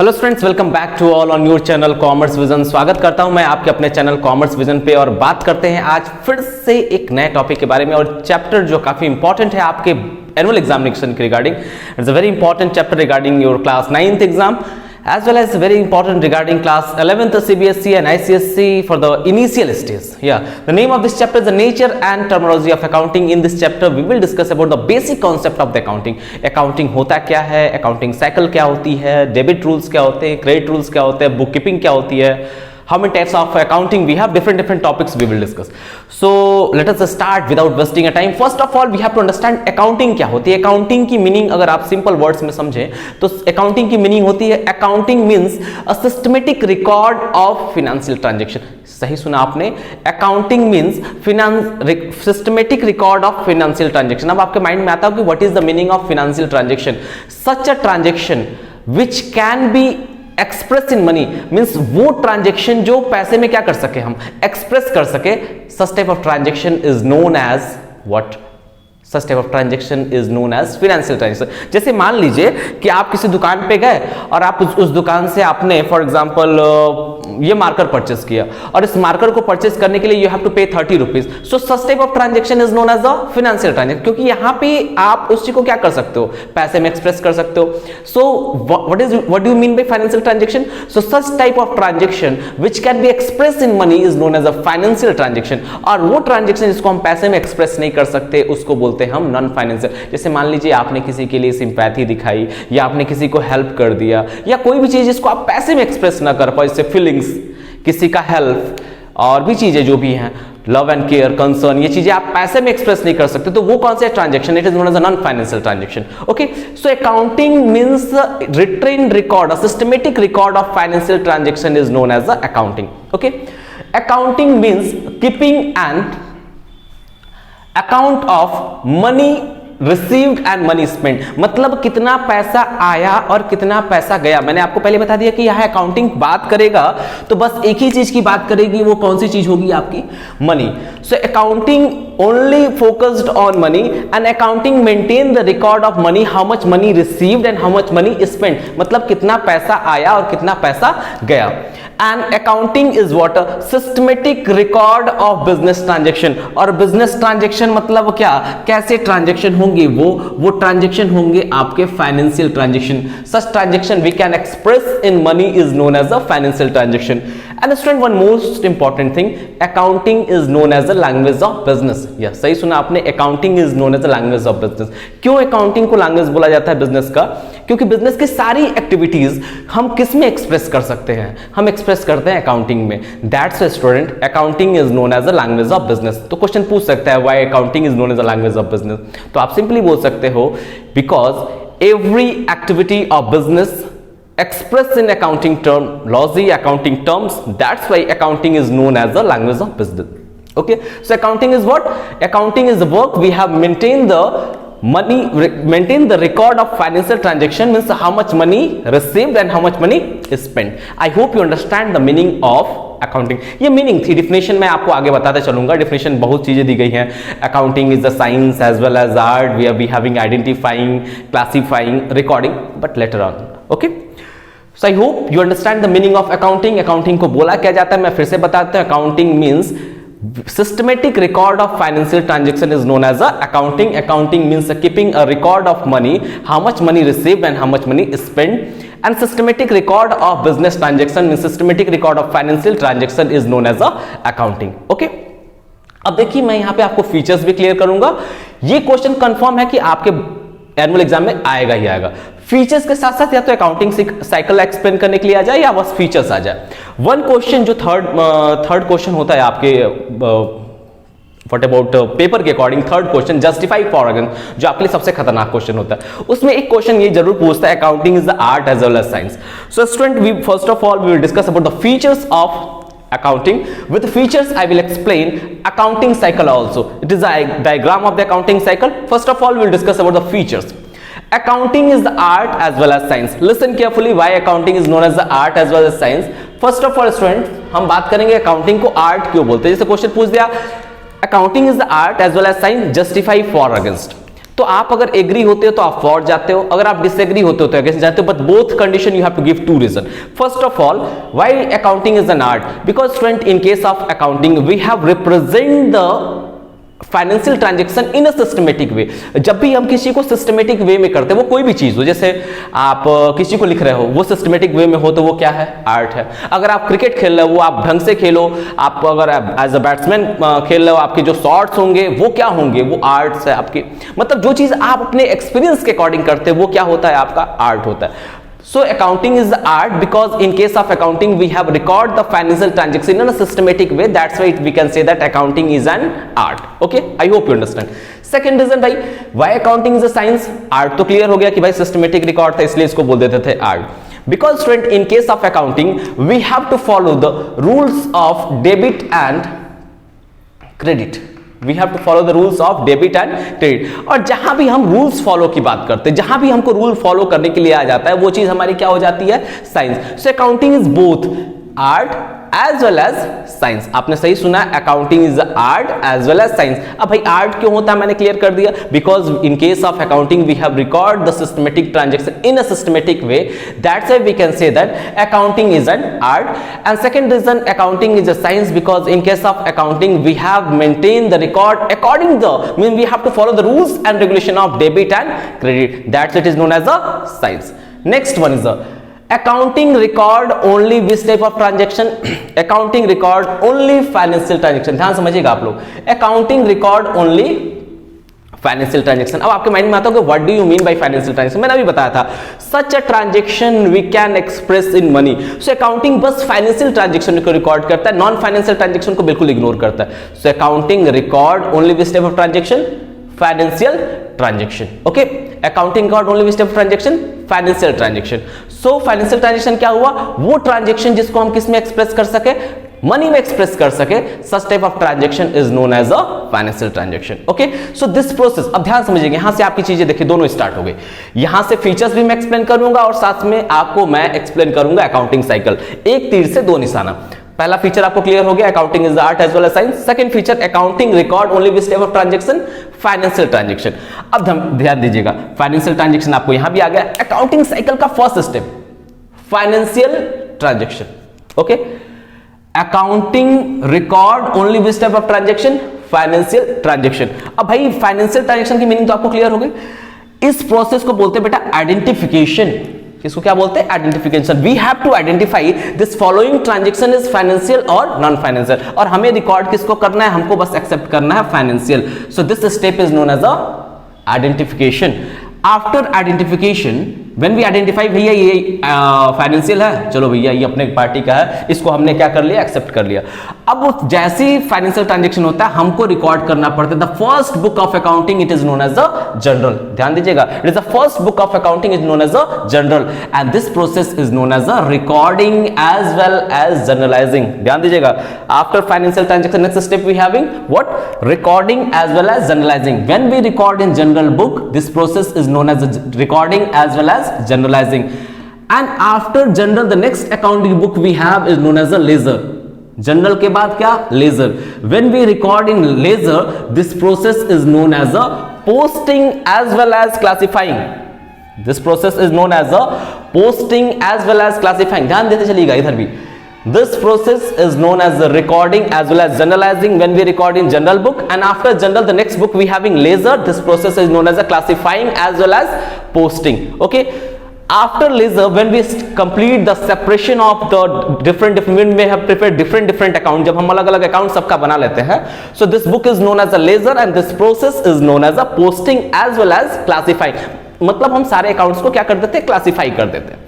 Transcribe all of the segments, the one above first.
Hello students, welcome back to all on your channel commerce vision. स्वागत करता हूं मैं आपके अपने चैनल कॉमर्स विजन पे और बात करते हैं आज फिर से एक नए टॉपिक के बारे में और चैप्टर जो काफी इंपॉर्टेंट है आपके एनुअल एग्जामिनेशन के regarding. It's a very important chapter regarding your class 9th exam as well as very important regarding class 11th CBSE and ICSE for the initial stage. Yeah, the name of this chapter is the nature and terminology of accounting. In this chapter we will discuss about the basic concept of the accounting. Accounting होता क्या है, accounting cycle क्या होती है, debit rules क्या होते हैं, credit rules क्या होते हैं, bookkeeping क्या होती है, how many types of accounting we have, different topics we will discuss. So let us start without wasting a time. First of all we have to understand accounting क्या होती है. accounting की meaning अगर आप simple words में समझें तो accounting की meaning होती है, accounting means a systematic record of financial transaction. सही सुना आपने, accounting means systematic record of financial transaction. अब आपके माइंड में आता है कि what is the meaning of financial transaction? Such a transaction which can be express in money means वो ट्रांजेक्शन जो पैसे में क्या कर सके, हम एक्सप्रेस कर सके. Such type of transaction is known as what? Such type of transaction is known as financial transaction. जैसे मान लीजिए कि आप किसी दुकान पे गए और आप उस दुकान से आपने फॉर एग्जांपल ये मार्कर परचेस किया और इस मार्कर को परचेस करने के लिए you have to pay 30 rupees. So such type of transaction is known as a financial transaction, क्योंकि यहां पे आप उस चीज को क्या कर सकते हो, पैसे में एक्सप्रेस कर सकते हो. So what do you mean by financial transaction? So such type of transaction which can be express in money is known as a financial transaction. और वो ट्रांजेक्शन जिसको हम पैसे में एक्सप्रेस नहीं कर सकते उसको बोलते हैं हम नॉन फाइनेंशियल. जैसे मान लीजिए आपने किसी के लिए सिंपैथी दिखाई या आपने किसी को हेल्प कर दिया या कोई भी चीज जिसको आप पैसे में एक्सप्रेस ना कर पाओ, जैसे फीलिंग्स, किसी का हेल्प और भी चीजें जो भी हैं, लव एंड केयर, कंसर्न, ये चीजें आप पैसे में एक्सप्रेस नहीं कर सकते, तो वो कौन सा transaction? It is known as a non financial transaction. Okay, so accounting means written record, a systematic record of financial transaction is known as a accounting. Okay, accounting means keeping and account of money received and money spend. मतलब कितना पैसा आया और कितना पैसा गया. मैंने आपको पहले बता दिया कि यह अकाउंटिंग बात करेगा तो बस एक ही चीज की बात करेगी, वो कौन सी चीज होगी? आपकी money. So accounting only focused on money and accounting maintain the record of money, how much money received and how much money spent. मतलब कितना पैसा आया और कितना पैसा गया. And accounting is what? A systematic record of business transaction. और business transaction मतलब क्या? कैसे transaction होंगे? वो transaction होंगे आपके financial transaction. Such transaction we can express in money is known as a financial transaction. And student, one most important thing, accounting is known as the language of business. Yeah, सही सुना आपने, accounting is known as the language of business. क्यों accounting को language बोला जाता है business का? क्योंकि business की सारी activities हम किस में express कर सकते हैं? हम express करते हैं accounting में. That's why student, accounting is known as the language of business. तो question पूछ सकता है why accounting is known as the language of business? तो आप simply बोल सकते हो because every activity of business expressed in accounting terminology, accounting terms, that's why accounting is known as the language of business. Okay, so accounting is what? Accounting is the work we have maintained the money, maintain the record of financial transaction, means how much money received and how much money is spent. I hope you understand the meaning of accounting. ये meaning थी. Definition मैं आपको आगे बताते चलूंगा. Definition बहुत चीजें दी गई हैं. Accounting is a science as well as art. We are be having identifying, classifying, recording, but later on. Okay, so I hope you understand the meaning of accounting. Accounting को बोला क्या जाता है, मैं फिर से बताता हूं. Accounting means systematic record of financial transaction is known as a accounting. Accounting means keeping a record of money, how much money received and how much money is spent. And systematic record of business transaction means systematic record of financial transaction is known as a accounting. Okay, अब देखिए मैं यहां पे आपको features भी clear करूंगा. ये question confirm है कि आपके एनुअल एग्जाम में आएगा ही आएगा. फीचर्स के साथ साथ या तो अकाउंटिंग साइकिल एक्सप्लेन करने के लिए आ जाए या बस फीचर्स आ जाए. वन क्वेश्चन जो थर्ड क्वेश्चन होता है आपके व्हाट अबाउट पेपर के according, third question justify for again, जो आपके लिए सबसे खतरनाक क्वेश्चन होता है. उसमें एक क्वेश्चन ये जरूर पूछता है, accounting is the art as well as science. So student, we first of all we will discuss about the features of accounting. With the features I will explain accounting cycle also. It is a diagram of the accounting cycle. First of all we will discuss about the features. Accounting is the art as well as science. Listen carefully why accounting is known as the art as well as science. First of all student, हम बात करेंगे accounting को art क्यों बोलते हैं. जैसे question पूछ दिया, accounting is the art as well as science, justify for against. तो आप अगर एग्री होते हो तो आप फॉर जाते हो, अगर आप डिसएग्री होते हो तो अगेंस्ट जाते हो, but both condition you have to give two reason. First of all, why accounting is an art? Because student, in case of accounting we have represent the financial transaction in a systematic way. जब भी हम किसी को systematic way में करते हैं, वो कोई भी चीज हो, जैसे आप किसी को लिख रहे हो, वो सिस्टमेटिक वे में हो तो वो क्या है? आर्ट है. अगर आप क्रिकेट खेल रहे हो, वो आप ढंग से खेलो. आप अगर एज अ बैट्समैन खेल रहे हो, आपके जो शॉट्स होंगे वो क्या होंगे? वो आर्ट्स है आपकी. मतलब जो चीज आप अपने एक्सपीरियंस के अकॉर्डिंग करते हो वो क्या होता है? आपका आर्ट होता है. So accounting is the art because in case of accounting we have record the financial transaction in a systematic way. That's why we can say that accounting is an art. Okay, I hope you understand. Second reason भाई, why accounting is a science? Art तो clear हो गया कि भाई systematic record था इसलिए इसको बोल देते थे art. Because student, in case of accounting we have to follow the rules of debit and credit. We have to follow the rules of debit and credit. और जहां भी हम रूल्स फॉलो की बात करते हैं, जहां भी हमको रूल फॉलो करने के लिए आ जाता है, वो चीज हमारी क्या हो जाती है? Science. So accounting is both art as well as science. आपने सही सुना, accounting is art as well as science. अब भाई आर्ट क्यों होता है मैंने क्लियर कर दिया. Because in case of accounting we have record the systematic transaction in a systematic way. That's why we can say that accounting is an art. And second reason, accounting is a science because in case of accounting we have maintain the record according the mean we have to follow the rules and regulation of debit and credit. That's it is known as a science. Next one is accounting record only which type of transaction? accounting record only financial transaction. ध्यान समझिएगा आप लोग, accounting record only financial transaction. अब आपके mind में आता होगा what do you mean by financial transaction? मैंने अभी बताया था, such a transaction we can express in money. So accounting बस फाइनेंशियल ट्रांजेक्शन को रिकॉर्ड करता है, नॉन फाइनेंशियल ट्रांजेक्शन को बिल्कुल इग्नोर करता है. So accounting record only which type of transaction? Financial transaction. Okay, accounting record only which type of transaction? Financial transaction. So financial transaction क्या हुआ? वो ट्रांजेक्शन जिसको हम किस में एक्सप्रेस कर सके? मनी में एक्सप्रेस कर सके. Such type of transaction is known as a financial transaction. Okay, so this process, अब ध्यान समझिएगा, यहां से आपकी चीजें देखिए दोनों स्टार्ट हो गई. यहां से फीचर्स भी मैं एक्सप्लेन करूंगा और साथ में आपको मैं एक्सप्लेन करूंगा अकाउंटिंग साइकिल. एक तीर से दो निशाना. पहला फीचर आपको क्लियर हो गया, accounting is art as well as science. Second feature, accounting record only which type of transaction? Financial transaction. अब ध्यान दीजिएगा, फाइनेंशियल ट्रांजेक्शन आपको यहां भी आ गया. अकाउंटिंग साइकिल का first step financial transaction. Okay, accounting record only which type of transaction? Financial transaction. अब भाई फाइनेंशियल ट्रांजेक्शन की मीनिंग तो आपको क्लियर हो गई. इस प्रोसेस को बोलते हैं बेटा आइडेंटिफिकेशन. इसको क्या बोलते हैं? Identification. We have to identify this following transaction is financial और नॉन फाइनेंशियल. और हमें रिकॉर्ड किसको करना है? हमको बस एक्सेप्ट करना है financial. So this step is known as a identification. After identification when we identify, भैया ये फाइनेंशियल है, चलो भैया ये अपने पार्टी का है, इसको हमने क्या कर लिया? एक्सेप्ट कर लिया. अब जैसे ही फाइनेंशियल ट्रांजेक्शन होता है हमको रिकॉर्ड करना पड़ता है. The first book of accounting it is known as a journal. ध्यान दीजिएगा, it is the first book of accounting is known as a journal and this process is known as a recording as well as journalizing. ध्यान दीजिएगा, after financial transaction next step we having what? Recording as well as journalizing. When we record in general book this process is known as recording as well as generalizing. And after general the next accounting book we have is known as a ledger. General के बाद क्या? Ledger. When we record in ledger this process is known as a posting as well as classifying. This process is known as a posting as well as classifying. ध्यान देते चलिएगा इधर भी. This process is known as the recording as well as generalizing when we record in general book, and after general the next book we having ledger. This process is known as a classifying as well as posting. Okay, after ledger when we complete the separation of the different we may have prepared different account. जब हम अलग अलग account सबका बना लेते हैं, so this book is known as a ledger and this process is known as a posting as well as classifying. मतलब हम सारे accounts को क्या कर देते हैं? क्लासीफाई कर देते हैं.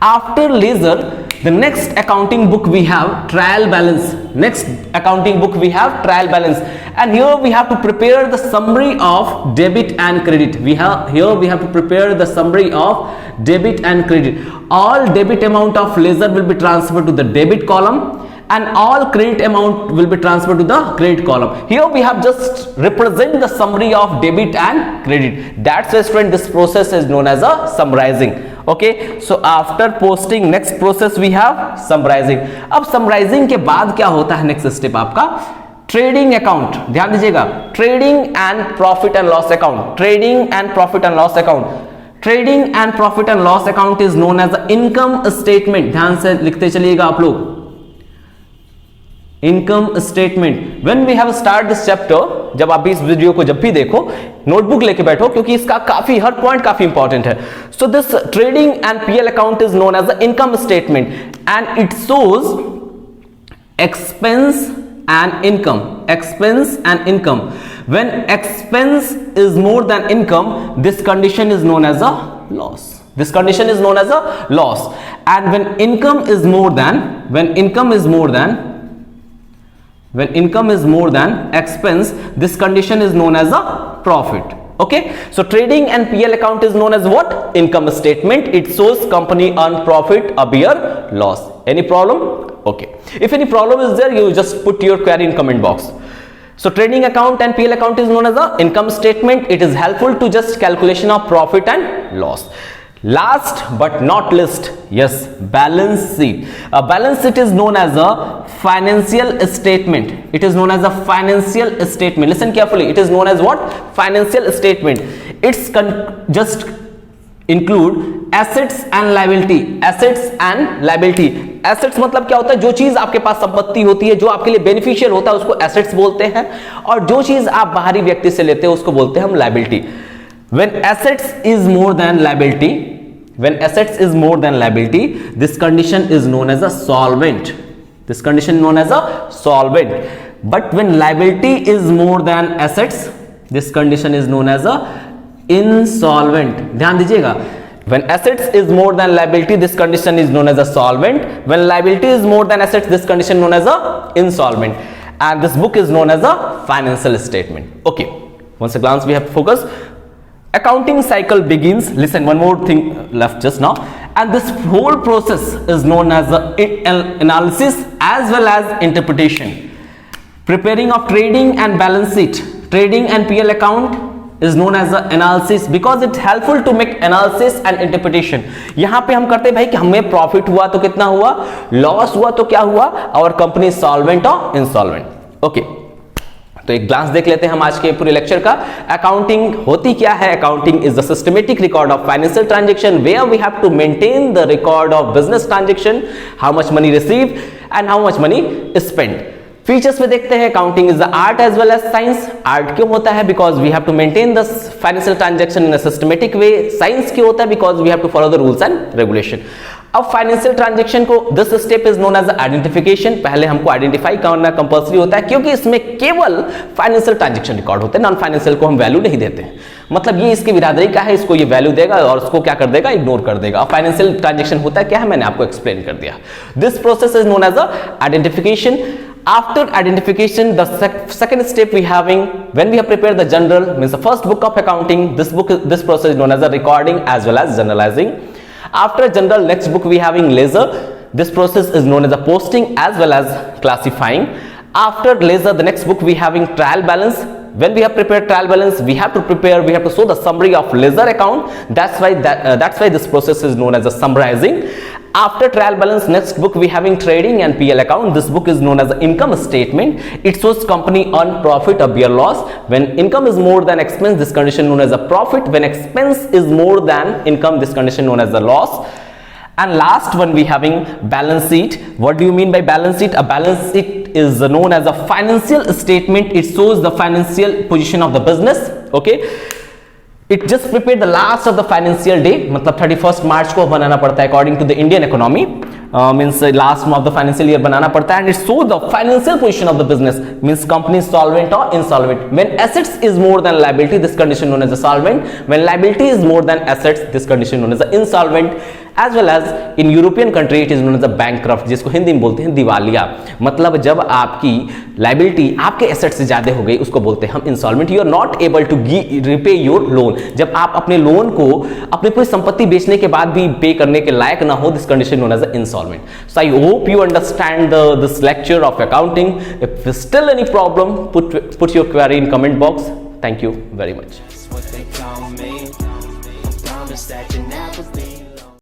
After ledger the next accounting book we have trial balance. Next accounting book we have trial balance, and here we have to prepare the summary of debit and credit. We have to prepare the summary of debit and credit. All debit amount of ledger will be transferred to the debit column and all credit amount will be transferred to the credit column. Here we have just represent the summary of debit and credit. That's why student this process is known as a summarizing. Okay, so after posting next process we have summarizing. अब summarizing के बाद क्या होता है? next step आपका trading account, ध्यान दीजिएगा, trading and profit and loss account, trading and profit and loss account, trading and profit and loss account is known as income statement. ध्यान से लिखते चलिएगा आप लोग, income statement. When we have start this chapter, जब आप इस video को जब भी देखो नोटबुक लेके बैठो, क्योंकि इसका काफी हर पॉइंट काफी इंपॉर्टेंट है। So this trading and PL account is known as income statement and it shows expense and income, expense and income. When expense is more than income, this condition is known as a loss. This condition is known as a loss. And when income is more than, when income is more than expense, this condition is known as a profit. Okay, so trading and PL account is known as what? Income statement. It shows company earn profit or bear loss. Any problem? Okay, if any problem is there, you just put your query in comment box. So trading account and PL account is known as a income statement. It is helpful to just calculation of profit and loss. Last but not least, yes, balance sheet. A balance sheet is known as a financial statement. It is known as a financial statement. Listen carefully. It is known as what? Financial statement. It's just include assets and liability. Assets and liability. Assets मतलब क्या होता है? जो चीज आपके पास संपत्ति होती है, जो आपके लिए बेनिफिशियल होता है, उसको assets बोलते हैं, और जो चीज आप बाहरी व्यक्ति से लेते हो उसको बोलते हैं हम liability. When assets is more than liability, when assets is more than liability, this condition is known as a solvent. This condition known as a solvent. But when liability is more than assets, this condition is known as a insolvent. ध्यान दीजिएगा, when assets is more than liability, this condition is known as a solvent. When liability is more than assets, this condition known as a insolvent. And this book is known as a financial statement. Okay, once a glance we have to focus. Accounting cycle begins. Listen, one more thing left just now, and this whole process is known as analysis as well as interpretation. Preparing of trading and balance sheet, trading and PL account is known as the analysis because it's helpful to make analysis and interpretation. यहां पे हम करते हैं भाई कि हमें profit हुआ तो कितना हुआ, लॉस हुआ तो क्या हुआ, और कंपनी सॉल्वेंट और इंसॉल्वेंट। ओके, तो एक ग्लांस देख लेते हैं हम आज के पूरे लेक्चर का। अकाउंटिंग होती क्या है? Accounting is the systematic record of financial transaction where we have to maintain the record of business transaction, how much money received and how much money spend. Features में देखते हैं, accounting is the art as well as science. Art क्यों होता है? Because we have to maintain the financial transaction in a systematic way. Science क्यों होता है? Because we have to follow the rules and regulation. अब financial transaction को this step is known as identification. पहले हमको आइडेंटिफाई करना compulsory होता है, क्योंकि इसमें केवल फाइनेंशियल ट्रांजेक्शन रिकॉर्ड होते हैं, नॉन फाइनेंशियल को हम वैल्यू नहीं देते हैं। मतलब ये इसकी बिरादरी का है, इसको ये वैल्यू देगा और उसको क्या कर देगा, इग्नोर कर देगा। और फाइनेंशियल ट्रांजेक्शन होता है क्या है, मैंने आपको एक्सप्लेन कर दिया। This process is known as identification. After identification, the second step we having when we have prepared the general, means the first book of accounting. This process is known as the recording as well as generalizing. After general, next book we having ledger. This process is known as the posting as well as classifying. After ledger, the next book we having trial balance. When we have prepared trial balance, we have to show the summary of ledger account. That's why this process is known as the summarizing. After trial balance, next book we having trading and PL account. This book is known as the income statement. It shows company earn profit or bear loss. When income is more than expense, this condition known as a profit. When expense is more than income, this condition known as the loss. And last one we having balance sheet. What do you mean by balance sheet? A balance sheet is known as a financial statement. It shows the financial position of the business. Okay. It just prepared the last of the financial day, मतलब 31st मार्च को बनाना पड़ता है according to the Indian economy, means last of the financial year बनाना पड़ता है, and it shows the financial position of the business, means company solvent or insolvent. When assets is more than liability, this condition known as a solvent. When liability is more than assets, this condition known as a insolvent. As well as in European country it is known as a bankrupt, जिसको हिंदी में बोलते हैं दिवालिया। मतलब जब आपकी liability आपके asset से ज्यादा हो गई, उसको बोलते हैं हम insolvent. You are not able to repay your loan. जब आप अपने लोन को, अपनी पूरी संपत्ति बेचने के बाद भी पे करने के लायक ना हो, this condition known as a insolvent. So I hope you understand this lecture of accounting. If still any problem, put your query in comment box. Thank you very much.